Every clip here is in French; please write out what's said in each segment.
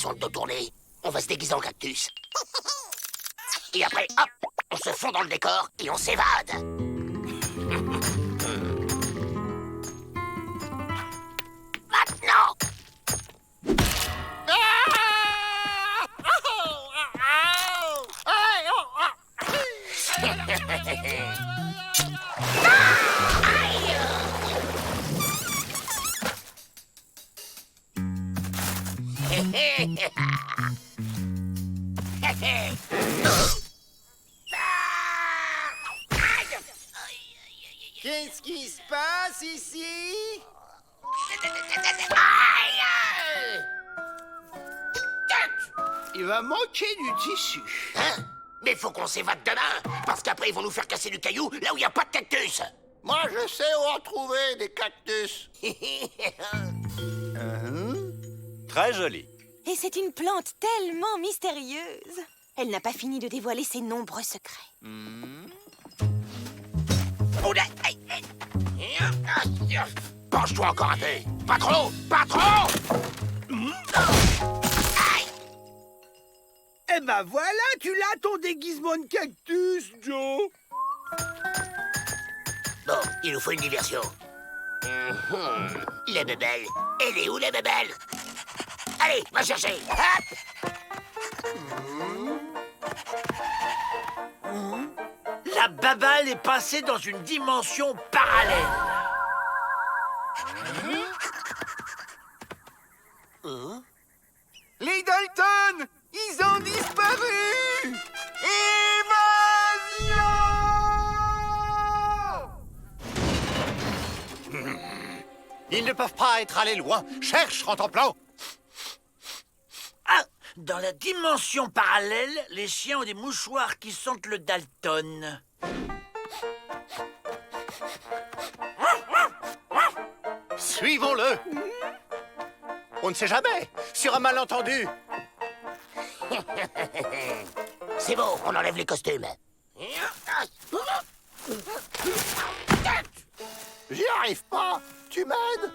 sont le dos tourné, on va se déguiser en cactus. Et après, hop, on se fond dans le décor et on s'évade. Maintenant. Qu'est-ce qui se passe ici? Il va manquer du tissu. Hein? Mais faut qu'on s'évade demain, parce qu'après ils vont nous faire casser du caillou là où il n'y a pas de cactus. Moi, je sais où en trouver des cactus. Très joli. Et c'est une plante tellement mystérieuse. Elle n'a pas fini de dévoiler ses nombreux secrets. Oh, là, aïe, aïe. Penche-toi encore un peu. Pas trop, pas trop. Aïe. Eh ben voilà, tu l'as ton déguisement de cactus, Joe. Bon, il nous faut une diversion. Les bébelles. Elle est où, les bébelles? Allez, va chercher. Hop. La babale est passée dans une dimension parallèle. Les Dalton, ils ont disparu. Évasion! Ils ne peuvent pas être allés loin. Cherche, Rantanplan. Ah, dans la dimension parallèle, les chiens ont des mouchoirs qui sentent le Dalton. Suivons-le. On ne sait jamais. Sur un malentendu. C'est bon, on enlève les costumes. J'y arrive pas. Tu m'aides?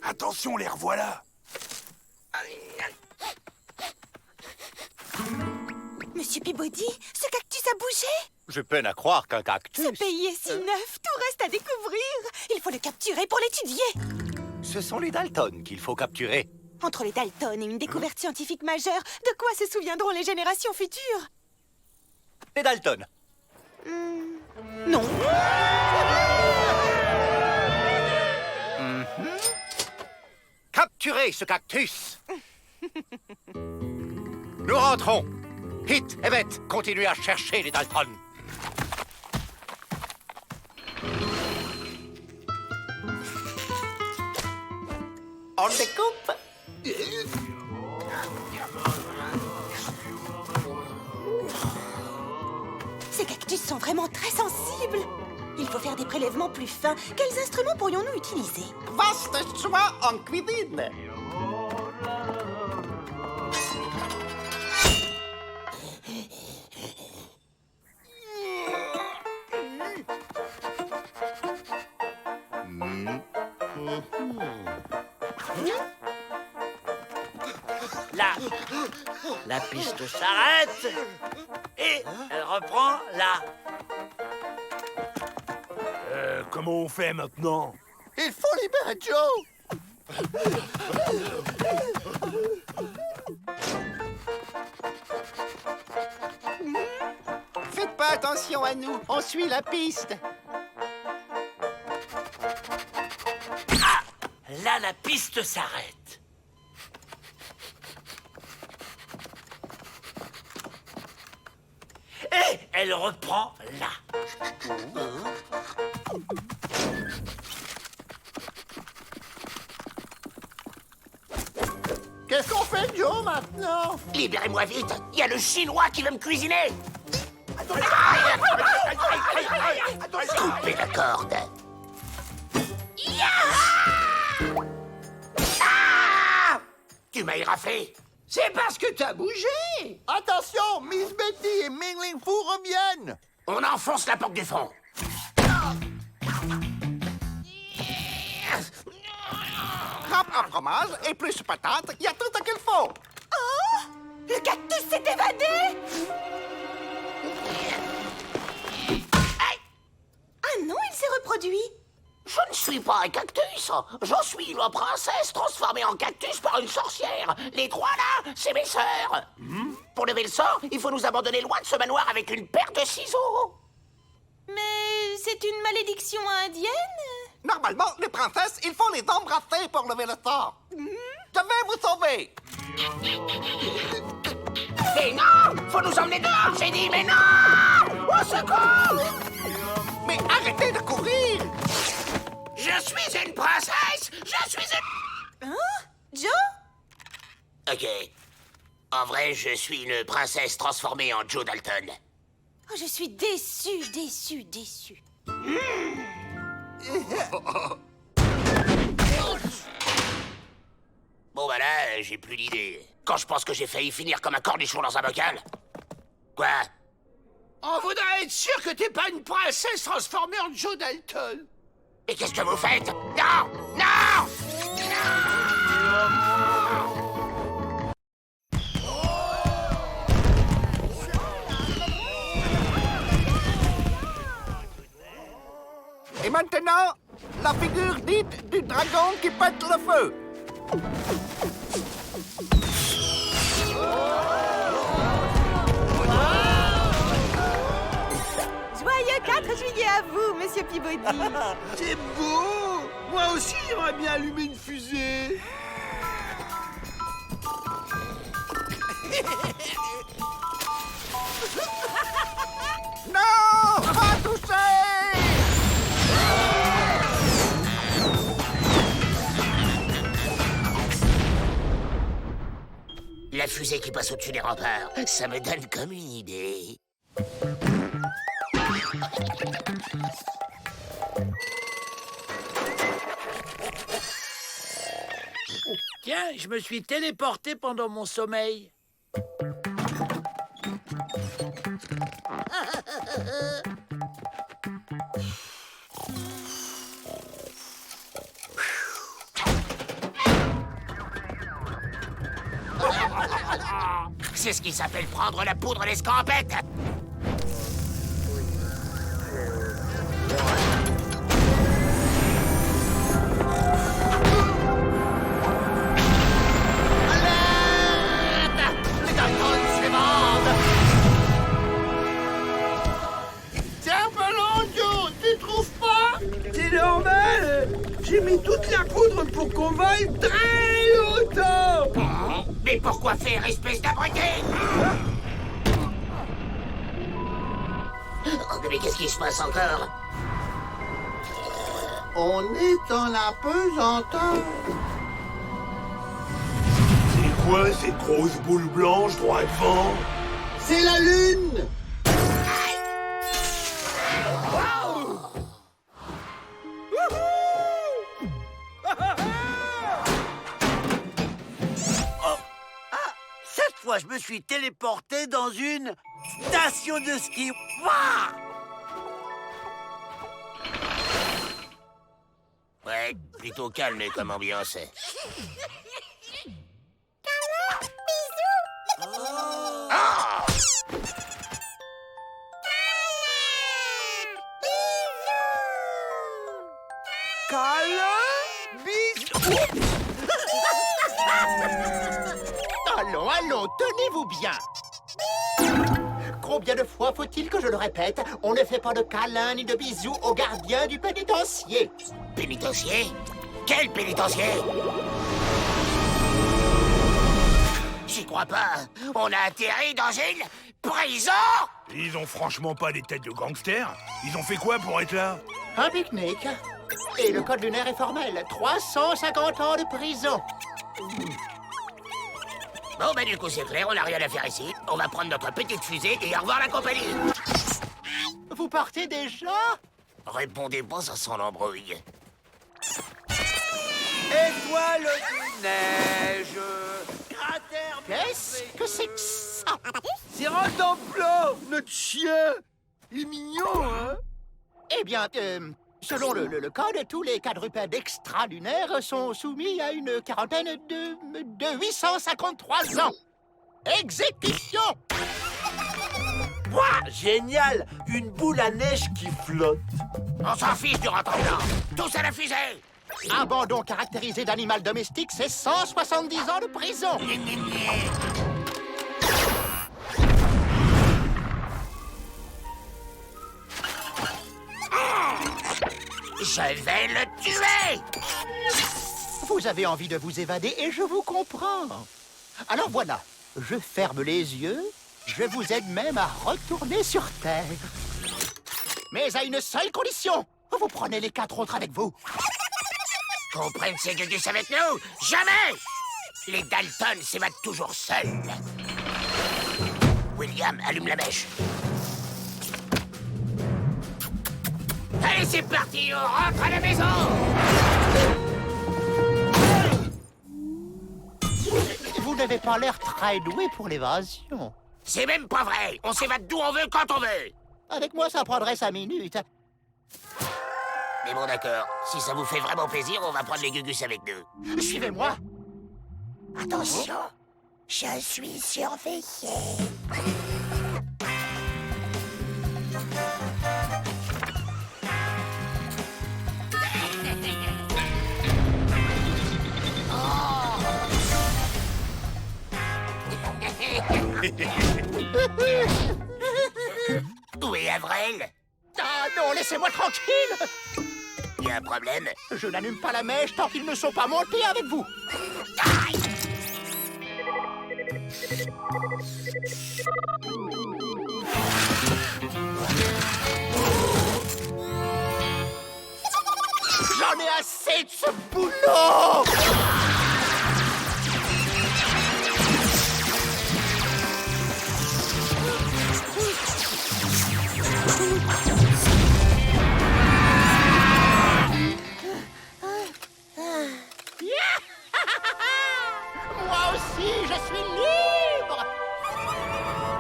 Attention, les revoilà. Monsieur Peabody, ce cactus a bougé. Je peine à croire qu'un cactus... Ce pays est si neuf, tout reste à découvrir. Il faut le capturer pour l'étudier. Ce sont les Dalton qu'il faut capturer. Entre les Dalton et une découverte scientifique majeure, de quoi se souviendront les générations futures? Les Dalton. Non. Capturez ce cactus. Nous rentrons. Hit, Evet, continuez à chercher les Dalton. On découpe. Ces cactus sont vraiment très sensibles. Il faut faire des prélèvements plus fins. Quels instruments pourrions-nous utiliser? Vaste choix en cuisine. Là, la piste s'arrête et elle reprend là. Comment on fait maintenant? Il faut libérer Joe. Faites pas attention à nous, on suit la piste. Ah, là, la piste s'arrête. Et elle reprend là. Qu'est-ce qu'on fait, Joe, maintenant? Libérez-moi vite, il y a le Chinois qui veut me cuisiner. Coupez la corde. Ah! Tu m'as éraflé. C'est parce que t'as bougé. Attention, Miss Betty et Mingling Fu reviennent. On enfonce la porte du fond. grappe à fromage et plus patate, il y a tout ce qu'il faut. Oh! Le cactus s'est évadé! Ah non, il s'est reproduit. Je ne suis pas un cactus. Je suis la princesse transformée en cactus par une sorcière. Les trois là, c'est mes sœurs. Pour lever le sort, il faut nous abandonner loin de ce manoir avec une paire de ciseaux. Mais c'est une malédiction indienne? Normalement, les princesses, il faut les embrasser pour lever le sort. Je vais vous sauver. Mais non! Faut nous emmener dehors, j'ai dit, mais non! Au secours! Mais arrêtez de courir. Je suis une princesse! Je suis une... Hein? Joe? Ok. En vrai, je suis une princesse transformée en Joe Dalton. Oh, je suis déçue, déçue, déçue. Bon bah là, j'ai plus d'idée. Quand je pense que j'ai failli finir comme un cornichon dans un bocal. Quoi? On voudrait être sûr que t'es pas une princesse transformée en Joe Dalton. Et qu'est-ce que vous faites? Non! Non! Et maintenant, la figure dite du dragon qui pète le feu. Joyeux 4 juillet à vous, monsieur Peabody. C'est beau! Moi aussi, j'aimerais bien allumer une fusée. Non! Pas toucher! La fusée qui passe au-dessus des remparts, ça me donne comme une idée. Tiens, je me suis téléporté pendant mon sommeil. C'est ce qui s'appelle prendre la poudre à l'escampette. C'est un peu long, Joe, tu trouves pas? C'est normal. J'ai mis toute la poudre pour qu'on vole très longtemps. Mais pourquoi faire, espèce d'abruti? Oh, mais qu'est-ce qui se passe encore? On est dans la pesanteur. C'est quoi cette grosse boule blanche droit devant? C'est la lune. Cette fois, je me suis téléporté dans une station de ski. Wouah! Ouais, plutôt calme comme ambiance. Ah! Câlin, bisous. Allons, allons, tenez-vous bien. Combien de fois faut-il que je le répète? On ne fait pas de câlins ni de bisous aux gardiens du pénitencier. Pénitencier? Quel pénitencier? J'y crois pas. On a atterri dans une prison? Ils ont franchement pas des têtes de gangsters. Ils ont fait quoi pour être là? Un pique-nique. Et le code lunaire est formel. 350 ans de prison. Bon, bah du coup, c'est clair, on n'a rien à faire ici. On va prendre notre petite fusée et au revoir la compagnie. Vous partez déjà? Répondez pas à son embrouille. Étoile de neige. Cratère. Qu'est-ce que c'est que ça? C'est Rantanplan, notre chien. Il est mignon, hein? Eh bien, Selon le code, tous les quadrupèdes extralunaires sont soumis à une quarantaine de 853 ans. Exécution! Ouah, génial! Une boule à neige qui flotte. On s'en fiche du rentre-dedans. Tous à la fusée. Abandon caractérisé d'animal domestique, c'est 170 ans de prison. Je vais le tuer. Vous avez envie de vous évader et je vous comprends. Alors voilà, je ferme les yeux, je vous aide même à retourner sur Terre. Mais à une seule condition, vous prenez les 4 autres avec vous. Qu'on prenne ces gugus avec nous? Jamais! Les Dalton s'évadent toujours seuls. William, allume la mèche. Allez, c'est parti, on rentre à la maison! Vous n'avez pas l'air très doué pour l'évasion. C'est même pas vrai! On s'évade d'où on veut, quand on veut! Avec moi, ça prendrait 5 minutes. Mais bon, d'accord. Si ça vous fait vraiment plaisir, on va prendre les gugus avec nous. Suivez-moi. Attention, je suis surveillé. Où est Avril? Ah non, laissez-moi tranquille. Y a un problème? Je n'allume pas la mèche tant qu'ils ne sont pas montés avec vous. Aïe! J'en ai assez de ce boulot. Moi aussi, je suis libre.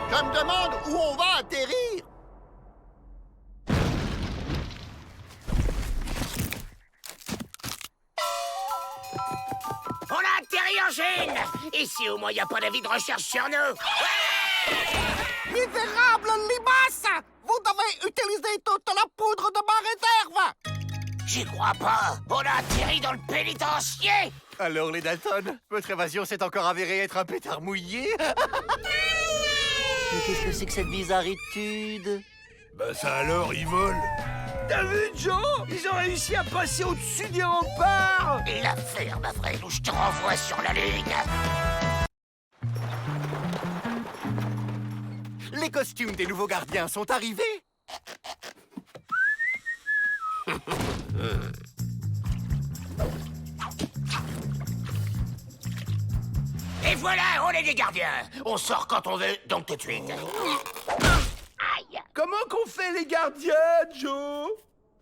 Je me demande où on va atterrir. On a atterri en Chine! Ici, au moins, y a pas d'avis de recherche sur nous! Misérable limace! Vous devez utiliser toute la poudre de ma réserve. J'y crois pas! On a atterri dans le pénitencier! Alors, les Dalton, votre évasion s'est encore avérée être un pétard mouillé. Mais qu'est-ce que c'est que cette bizarritude? Bah ça alors, ils volent. T'as vu, Joe? Ils ont réussi à passer au-dessus des remparts. La ferme, Avril, ou je te renvoie sur la Lune! Les costumes des nouveaux gardiens sont arrivés. Et voilà, on est des gardiens! On sort quand on veut, donc tout de suite. Aïe! Comment qu'on fait les gardiens, Joe?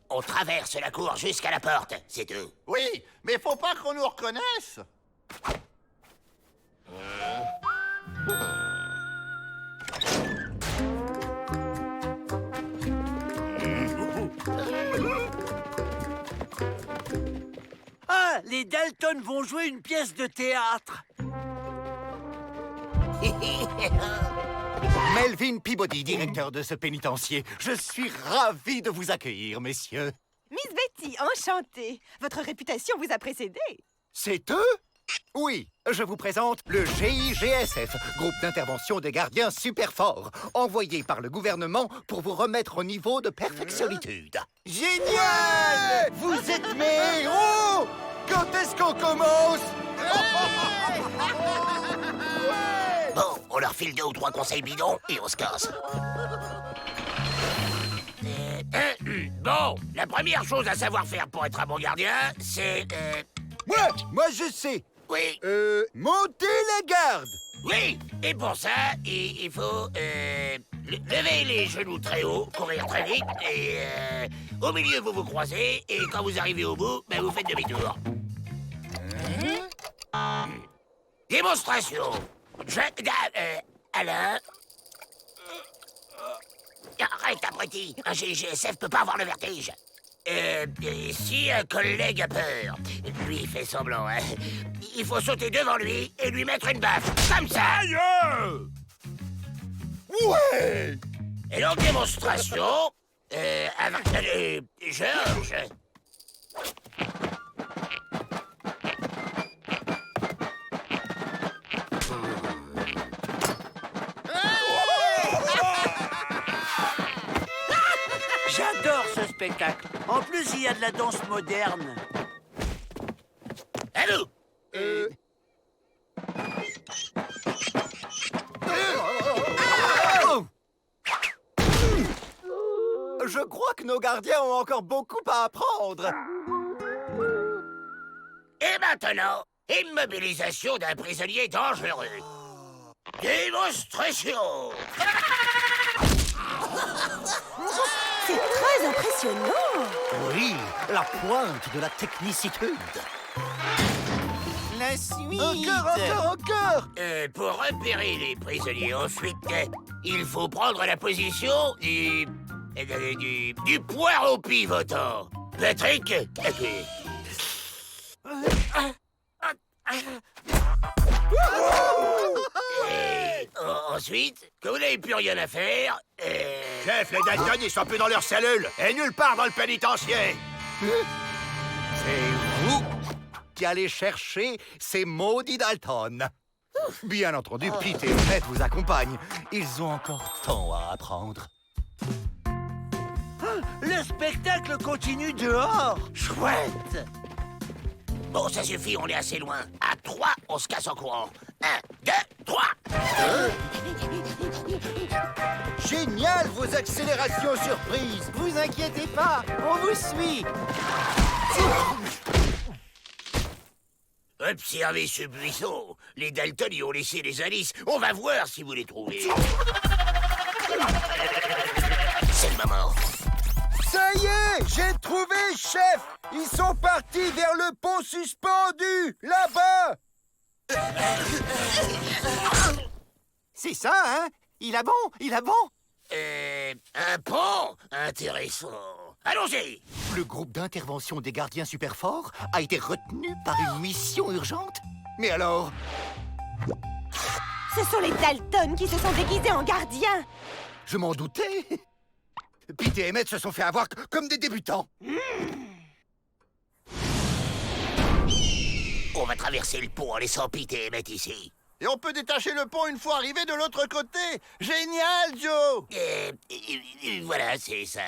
On traverse la cour jusqu'à la porte, c'est tout. Oui, mais faut pas qu'on nous reconnaisse. Ah, les Dalton vont jouer une pièce de théâtre. Melvin Peabody, directeur de ce pénitencier. Je suis ravi de vous accueillir, messieurs. Miss Betty, enchantée. Votre réputation vous a précédé. C'est eux? Oui, je vous présente le GIGSF, groupe d'intervention des gardiens super forts, envoyé par le gouvernement pour vous remettre au niveau de perfectionnitude. Génial! Vous êtes mes héros! Quand est-ce qu'on commence? Bon, on leur file 2 ou 3 conseils bidons et on se casse. Bon, la première chose à savoir faire pour être un bon gardien, c'est... Moi je sais. Oui, Monter la garde. oui, et pour ça, il faut lever les genoux très haut, courir très vite, et au milieu vous vous croisez, et quand vous arrivez au bout, ben, vous faites demi-tour. Démonstration. Alain. Arrête, abruti. Un GIGSF peut pas avoir le vertige. Si un collègue a peur, lui il fait semblant, hein, il faut sauter devant lui et lui mettre une baffe, comme ça. Aïe! Ouais! Et donc démonstration, avec Georges. J'adore ce spectacle. En plus, il y a de la danse moderne. À vous. Je crois que nos gardiens ont encore beaucoup à apprendre. Et maintenant, immobilisation d'un prisonnier dangereux. Démonstration. C'est très impressionnant. Oui, la pointe de la technicitude. La suite. Encore! Pour repérer les prisonniers ensuite, il faut prendre la position du poireau pivotant. Patrick, ensuite, quand vous n'avez plus rien à faire, Chef, les Dalton, ils sont plus dans leur cellule et nulle part dans le pénitencier. C'est vous qui allez chercher ces maudits Dalton. Bien entendu, Pete et Fred vous accompagnent. Ils ont encore tant à apprendre. Le spectacle continue dehors. Chouette. bon, ça suffit, on est assez loin. À 3, on se casse en courant. 1, 2, 3. Génial, vos accélérations surprises. Vous inquiétez pas, on vous suit. Observez ce buisson. Les Dalton y ont laissé les indices. On va voir si vous les trouvez. C'est le moment. Ça y est, j'ai trouvé, chef. Ils sont partis vers le pont suspendu, là-bas. C'est ça, hein? Il a bon, il a bon. Un pont intéressant. Allons-y. Le groupe d'intervention des gardiens super forts a été retenu par une mission urgente. Mais alors, Ce sont les Dalton qui se sont déguisés en gardiens. je m'en doutais. Pete et Emmett se sont fait avoir comme des débutants. On va traverser le pont en laissant Pete et Emmett ici. Et on peut détacher le pont une fois arrivé de l'autre côté. Génial, Joe. Voilà, c'est ça.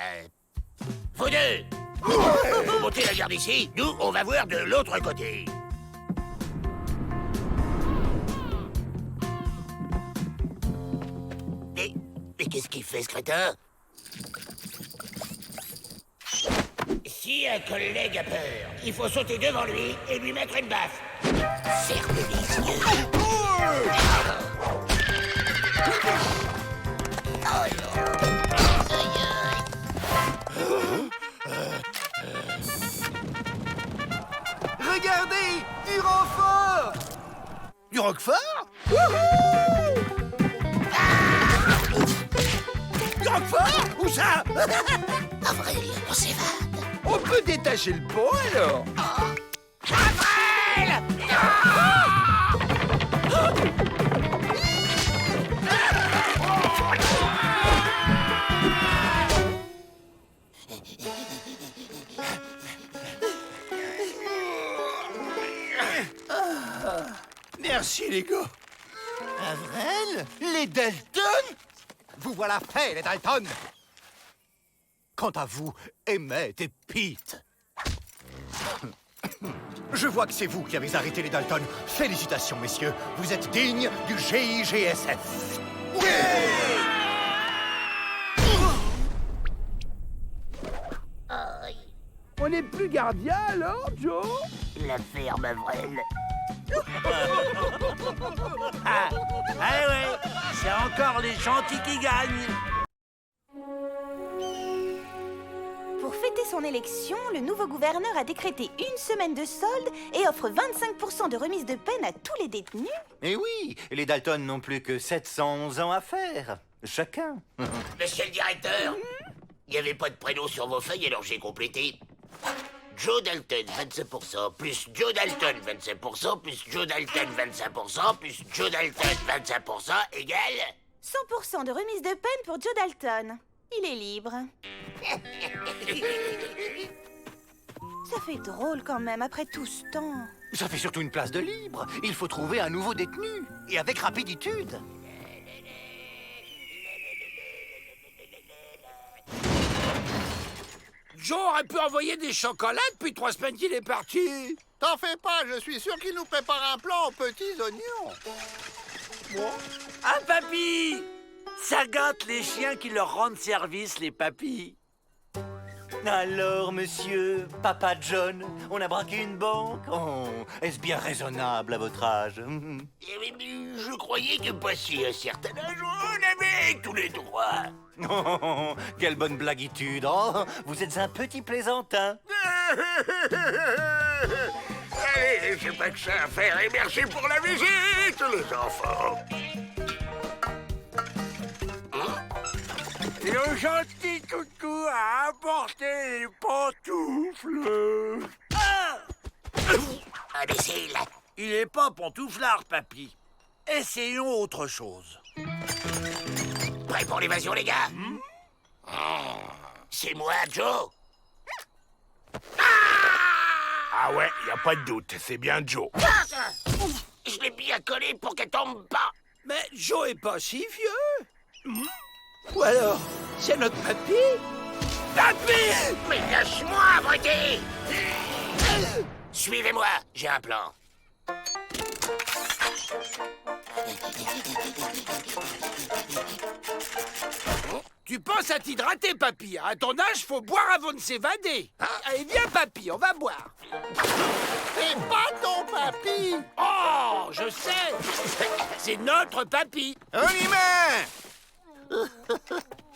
Vous deux, vous montez la garde ici. Nous, on va voir de l'autre côté. Mais qu'est-ce qu'il fait, ce crétin? Si un collègue a peur, il faut sauter devant lui et lui mettre une baffe. Fermez les yeux. Regardez, du renfort. Du Roquefort? Du Roquefort? Où ça? Avril, on s'évade. On peut détacher le pont, alors. Merci, les gars. Avril? Les Dalton? Vous voilà fait, les Dalton. Quant à vous, Emmett et Pete, je vois que c'est vous qui avez arrêté les Dalton. Félicitations, messieurs. Vous êtes dignes du GIGSF. On n'est plus gardien, alors, Joe? La ferme Avril. Ah ouais, c'est encore les gentils qui gagnent. Pour fêter son élection, le nouveau gouverneur a décrété une semaine de solde et offre 25% de remise de peine à tous les détenus. Eh oui, les Dalton n'ont plus que 711 ans à faire, chacun. Monsieur le directeur, Il n'y avait pas de prénom sur vos feuilles, alors j'ai complété. Joe Dalton, 25%, plus Joe Dalton, 25%, plus Joe Dalton, 25%, plus Joe Dalton, 25%, égale... 100% de remise de peine pour Joe Dalton. Il est libre. Ça fait drôle quand même, après tout ce temps. Ça fait surtout une place de libre. Il faut trouver un nouveau détenu. Et avec rapiditude. Joe aurait pu envoyer des chocolats depuis 3 semaines qu'il est parti. T'en fais pas, je suis sûr qu'il nous prépare un plan aux petits oignons. Ah, papy! Ça gâte les chiens qui leur rendent service, les papys. Alors, monsieur, Papa John, on a braqué une banque? Oh, est-ce bien raisonnable à votre âge? Je croyais que passé un certain âge, on avait tous les droits. Oh, quelle bonne blaguitude. Oh, vous êtes un petit plaisantin. Allez, j'ai pas que ça à faire et merci pour la visite, les enfants. Le gentil toutou a apporté les pantoufles. Ah! Imbécile. Il est pas pantouflard, papy. Essayons autre chose. Prêt pour l'évasion, les gars? C'est moi, Joe. Ah ouais, y a pas de doute, c'est bien Joe. Je l'ai bien collé pour qu'elle tombe pas. Mais Joe est pas si vieux. Ou alors, c'est notre papy? Papy! Mais lâche-moi, abruti! Suivez-moi, j'ai un plan. Tu penses à t'hydrater, papy. À ton âge, faut boire avant de s'évader. Allez, viens, papy, on va boire. C'est pas ton papy! Oh, je sais. C'est notre papy. On y met!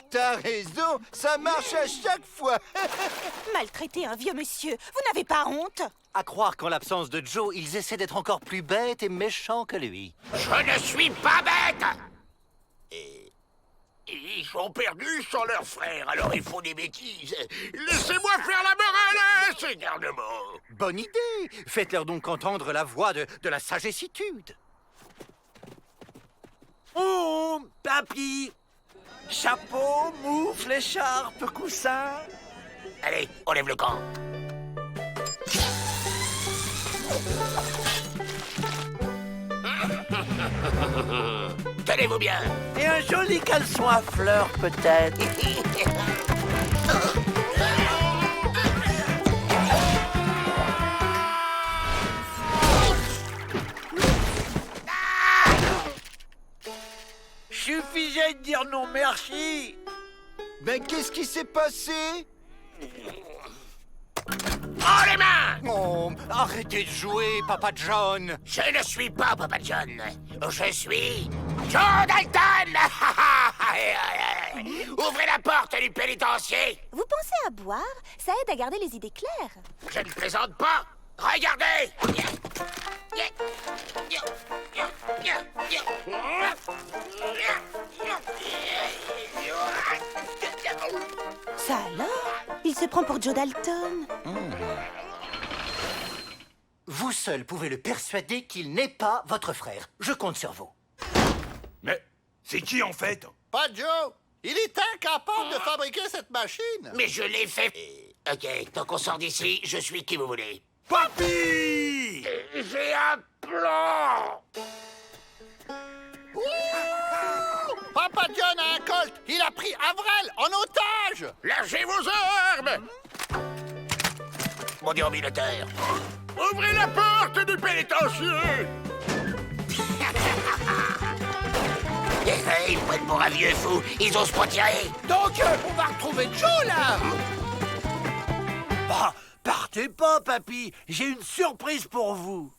T'as raison, ça marche à chaque fois. Maltraiter un vieux monsieur, vous n'avez pas honte? À croire qu'en l'absence de Joe, ils essaient d'être encore plus bêtes et méchants que lui. Je ne suis pas bête! Ils sont perdus sans leur frère, alors ils font des bêtises. Laissez-moi faire la morale, ces garnements. Bonne idée. Faites-leur donc entendre la voix de la sagessitude. Oh, papy. Chapeau, moufle, écharpe, coussin. Allez, on lève le camp. Tenez-vous bien. Et un joli caleçon à fleurs, peut-être. Suffisait de dire non merci. Mais qu'est-ce qui s'est passé? Oh, les mains! Oh, arrêtez de jouer, Papa John. Je ne suis pas Papa John. Je suis Joe Dalton! Ouvrez la porte du pénitencier. Vous pensez à boire? Ça aide à garder les idées claires. Je ne plaisante pas. Regardez! Ça alors? Il se prend pour Joe Dalton. Vous seul pouvez le persuader qu'il n'est pas votre frère. Je compte sur vous. Mais c'est qui en fait? Pas Joe! Il est incapable de fabriquer cette machine! Mais je l'ai fait. Ok, tant qu'on sort d'ici, je suis qui vous voulez. Papy! J'ai un plan. Papa John a un colt! Il a pris Avril en otage! Lâchez vos armes! Mon déambulateur. Ouvrez la porte du pénitencier! Ils prennent pour un vieux fou. Ils osent pas tirer. Donc, on va retrouver Joe, là. Bah, partez pas, papy. J'ai une surprise pour vous.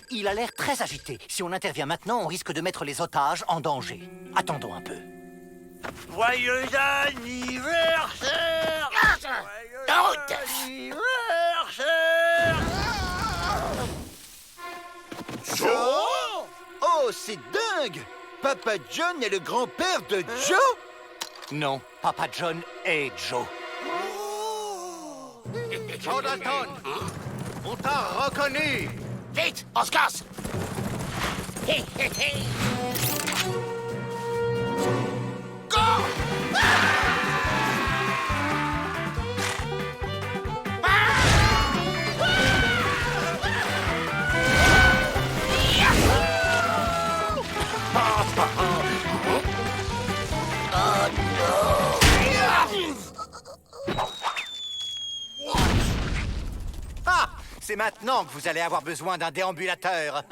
Il a l'air très agité. Si on intervient maintenant, on risque de mettre les otages en danger. Attendons un peu. Joyeux anniversaire! En route! Anniversaire! Oh! Oh, c'est dingue! Papa John est le grand-père de Joe? Non, Papa John est Joe. Joe Dalton, on t'a reconnu. Vite, on se casse. Hé, hé, hé. Ah, c'est maintenant que vous allez avoir besoin d'un déambulateur.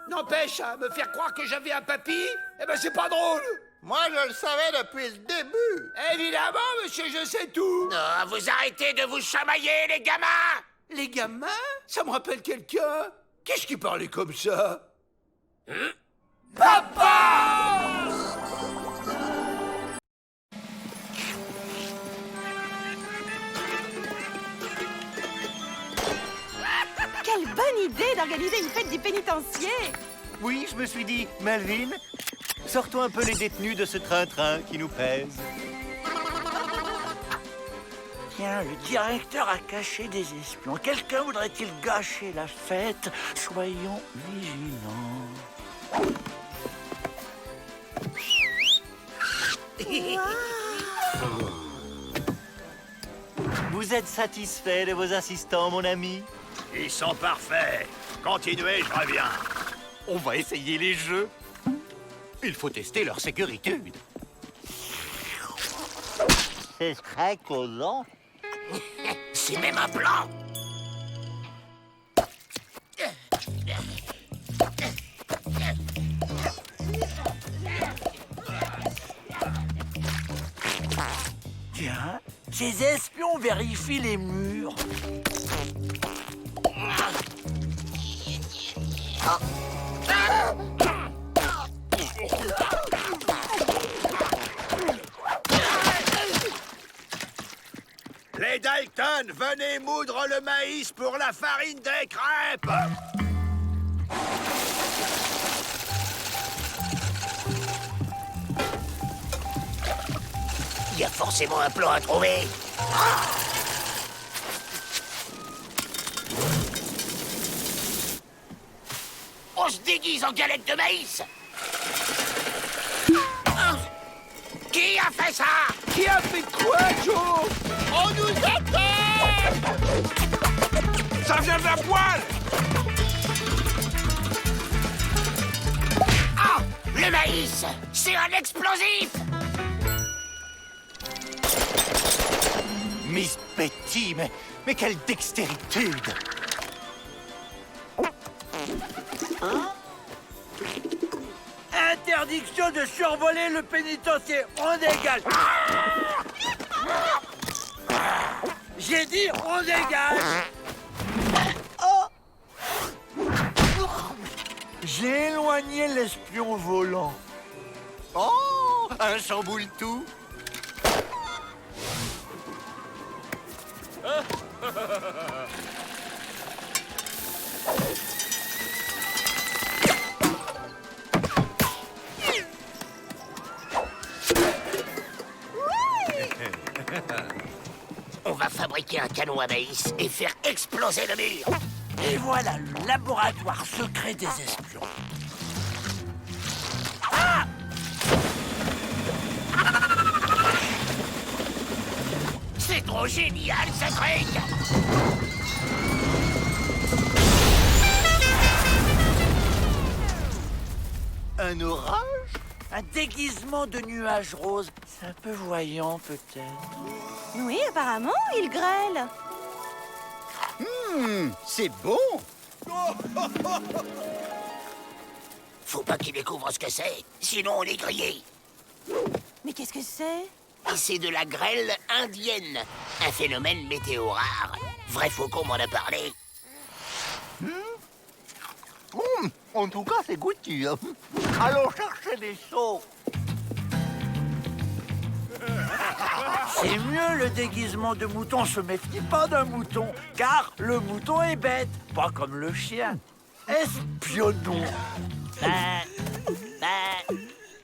N'empêche, à me faire croire que j'avais un papy, eh ben c'est pas drôle. Moi, je le savais depuis le début. Évidemment, monsieur, je sais tout. Non, vous arrêtez de vous chamailler, les gamins. Les gamins, ça me rappelle quelqu'un. Qu'est-ce qui parlait comme ça? Papa! Quelle bonne idée d'organiser une fête du pénitencier! Oui, je me suis dit, Melvin, sortons un peu les détenus de ce train-train qui nous pèse. Tiens, le directeur a caché des espions. Quelqu'un voudrait-il gâcher la fête? Soyons vigilants. Vous êtes satisfait de vos assistants, mon ami? Ils sont parfaits. Continuez, je reviens. On va essayer les jeux. Il faut tester leur sécurité. C'est très collant. C'est même un plan. Tiens, ces espions vérifient les murs. Les Dalton, venez moudre le maïs pour la farine des crêpes. Il y a forcément un plan à trouver. On se déguise en galette de maïs. Qui a fait ça? Qui a fait quoi, Joe? On nous attaque! Ça vient de la poêle. Ah! Le maïs! C'est un explosif! Miss Betty, mais quelle dextéritude! Interdiction de survoler le pénitencier. On dégage. J'ai dit on dégage. J'ai éloigné l'espion volant. Oh, un chamboule-tout! On va fabriquer un canon à maïs et faire exploser le mur. Et voilà le laboratoire secret des espions. C'est trop génial, ce truc! Un orage? Un déguisement de nuages roses. C'est un peu voyant, peut-être. Oui, apparemment, il grêle. C'est bon. Faut pas qu'ils découvrent ce que c'est, sinon on est grillé. Mais qu'est-ce que c'est? Et c'est de la grêle indienne, un phénomène météo rare. Vrai faucon m'en a parlé. En tout cas, c'est goûtu. Allons chercher des seaux. C'est mieux le déguisement de mouton. Se méfie pas d'un mouton, car le mouton est bête, pas comme le chien. Espionnons.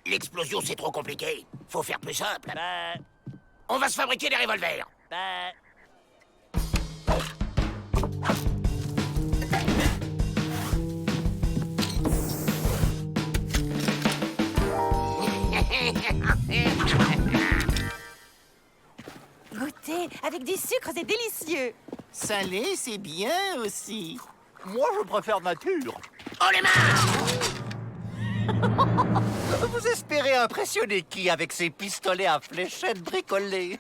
L'explosion, c'est trop compliqué. Faut faire plus simple. On va se fabriquer des revolvers. Goûtez, avec du sucre, c'est délicieux. Salé, c'est bien aussi. Moi, je préfère nature. Oh, les mains! Vous espérez impressionner qui avec ces pistolets à fléchettes bricolés?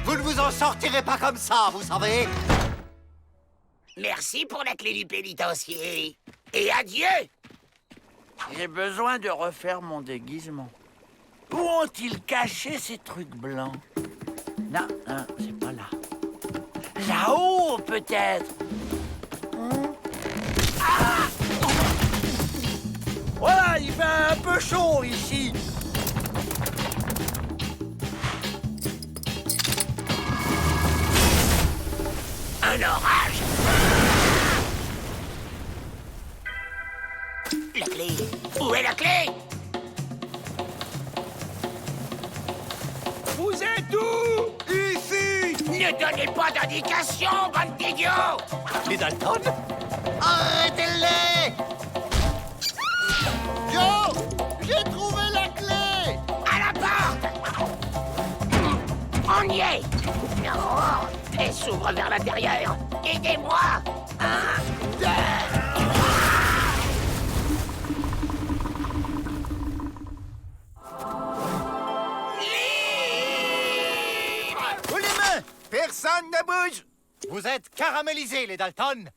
Vous ne vous en sortirez pas comme ça, vous savez. Merci pour la clé du pénitencier. Et adieu! J'ai besoin de refaire mon déguisement. Où ont-ils caché ces trucs blancs? Non, non, c'est pas là. Là-haut, peut-être. Ah! Voilà, il fait un peu chaud ici. Un orage! La clé! Où est la clé? Vous êtes où? Ici! Ne donnez pas d'indication, bande d'idiots! Les Dalton? Arrêtez-les! Yo! J'ai trouvé la clé! À la porte! On y est! Oh, elle s'ouvre vers l'intérieur! Aidez-moi! 1, 2... Oh, les mains! Personne ne bouge! Vous êtes caramélisés, les Dalton.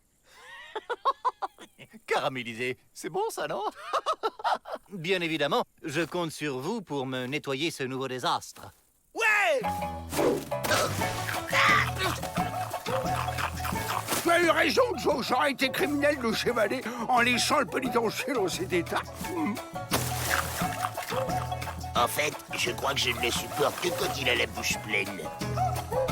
Caramélisés, c'est bon ça, non? Bien évidemment, je compte sur vous pour me nettoyer ce nouveau désastre. Ouais! Tu as eu raison, Joe. J'aurais été criminel de chevaler en léchant le pénitencier dans cet état. En fait, je crois que je ne le supporte que quand il a la bouche pleine.